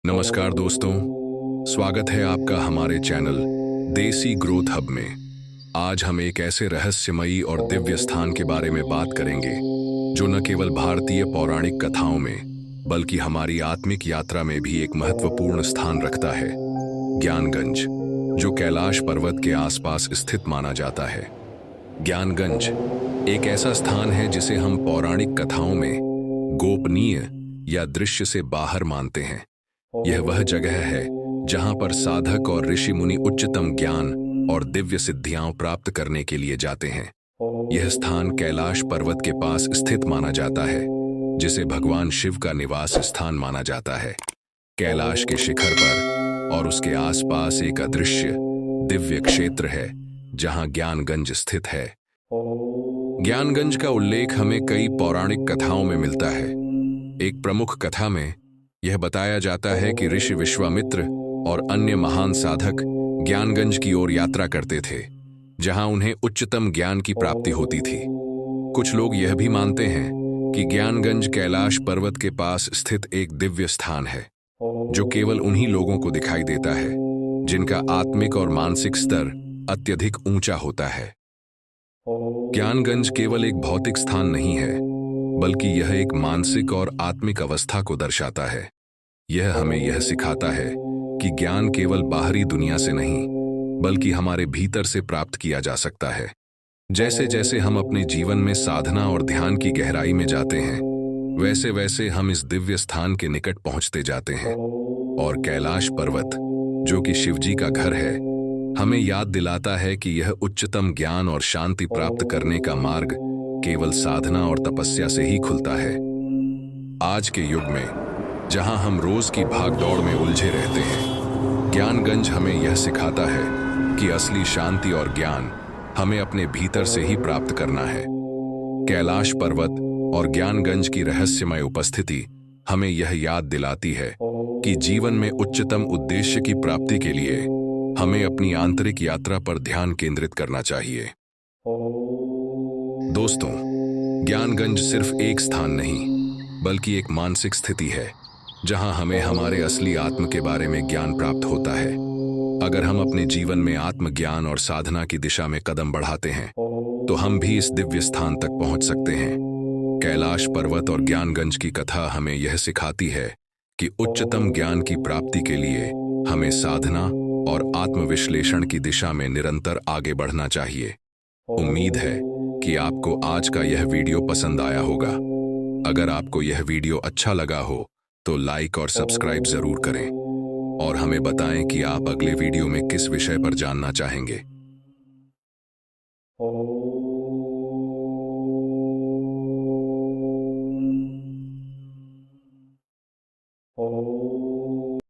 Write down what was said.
नमस्कार दोस्तों, स्वागत है आपका हमारे चैनल देसी ग्रोथ हब में। आज हम एक ऐसे रहस्यमयी और दिव्य स्थान के बारे में बात करेंगे जो न केवल भारतीय पौराणिक कथाओं में बल्कि हमारी आत्मिक यात्रा में भी एक महत्वपूर्ण स्थान रखता है। ज्ञानगंज, जो कैलाश पर्वत के आसपास स्थित माना जाता है। ज्ञानगंज एक ऐसा स्थान है जिसे हम पौराणिक कथाओं में गोपनीय या दृश्य से बाहर मानते हैं। यह वह जगह है जहां पर साधक और ऋषि मुनि उच्चतम ज्ञान और दिव्य सिद्धियां प्राप्त करने के लिए जाते हैं। यह स्थान कैलाश पर्वत के पास स्थित माना जाता है, जिसे भगवान शिव का निवास स्थान माना जाता है। कैलाश के शिखर पर और उसके आसपास एक अदृश्य दिव्य क्षेत्र है जहां ज्ञानगंज स्थित है। ज्ञानगंज का उल्लेख हमें कई पौराणिक कथाओं में मिलता है। एक प्रमुख कथा में यह बताया जाता है कि ऋषि विश्वामित्र और अन्य महान साधक ज्ञानगंज की ओर यात्रा करते थे, जहां उन्हें उच्चतम ज्ञान की प्राप्ति होती थी। कुछ लोग यह भी मानते हैं कि ज्ञानगंज कैलाश पर्वत के पास स्थित एक दिव्य स्थान है, जो केवल उन्हीं लोगों को दिखाई देता है जिनका आत्मिक और मानसिक स्तर अत्यधिक ऊंचा होता है। ज्ञानगंज केवल एक भौतिक स्थान नहीं है, बल्कि यह एक मानसिक और आत्मिक अवस्था को दर्शाता है। यह हमें यह सिखाता है कि ज्ञान केवल बाहरी दुनिया से नहीं, बल्कि हमारे भीतर से प्राप्त किया जा सकता है। जैसे जैसे हम अपने जीवन में साधना और ध्यान की गहराई में जाते हैं, वैसे वैसे हम इस दिव्य स्थान के निकट पहुंचते जाते हैं। और कैलाश पर्वत, जो कि शिवजी का घर है, हमें याद दिलाता है कि यह उच्चतम ज्ञान और शांति प्राप्त करने का मार्ग केवल साधना और तपस्या से ही खुलता है। आज के युग में जहां हम रोज की भागदौड़ में उलझे रहते हैं, ज्ञानगंज हमें यह सिखाता है कि असली शांति और ज्ञान हमें अपने भीतर से ही प्राप्त करना है। कैलाश पर्वत और ज्ञानगंज की रहस्यमय उपस्थिति हमें यह याद दिलाती है कि जीवन में उच्चतम उद्देश्य की प्राप्ति के लिए हमें अपनी आंतरिक यात्रा पर ध्यान केंद्रित करना चाहिए। दोस्तों, ज्ञानगंज सिर्फ एक स्थान नहीं, बल्कि एक मानसिक स्थिति है जहां हमें हमारे असली आत्म के बारे में ज्ञान प्राप्त होता है। अगर हम अपने जीवन में आत्मज्ञान और साधना की दिशा में कदम बढ़ाते हैं, तो हम भी इस दिव्य स्थान तक पहुंच सकते हैं। कैलाश पर्वत और ज्ञानगंज की कथा हमें यह सिखाती है कि उच्चतम ज्ञान की प्राप्ति के लिए हमें साधना और आत्मविश्लेषण की दिशा में निरंतर आगे बढ़ना चाहिए। उम्मीद है कि आपको आज का यह वीडियो पसंद आया होगा। अगर आपको यह वीडियो अच्छा लगा हो तो लाइक और सब्सक्राइब जरूर करें और हमें बताएं कि आप अगले वीडियो में किस विषय पर जानना चाहेंगे।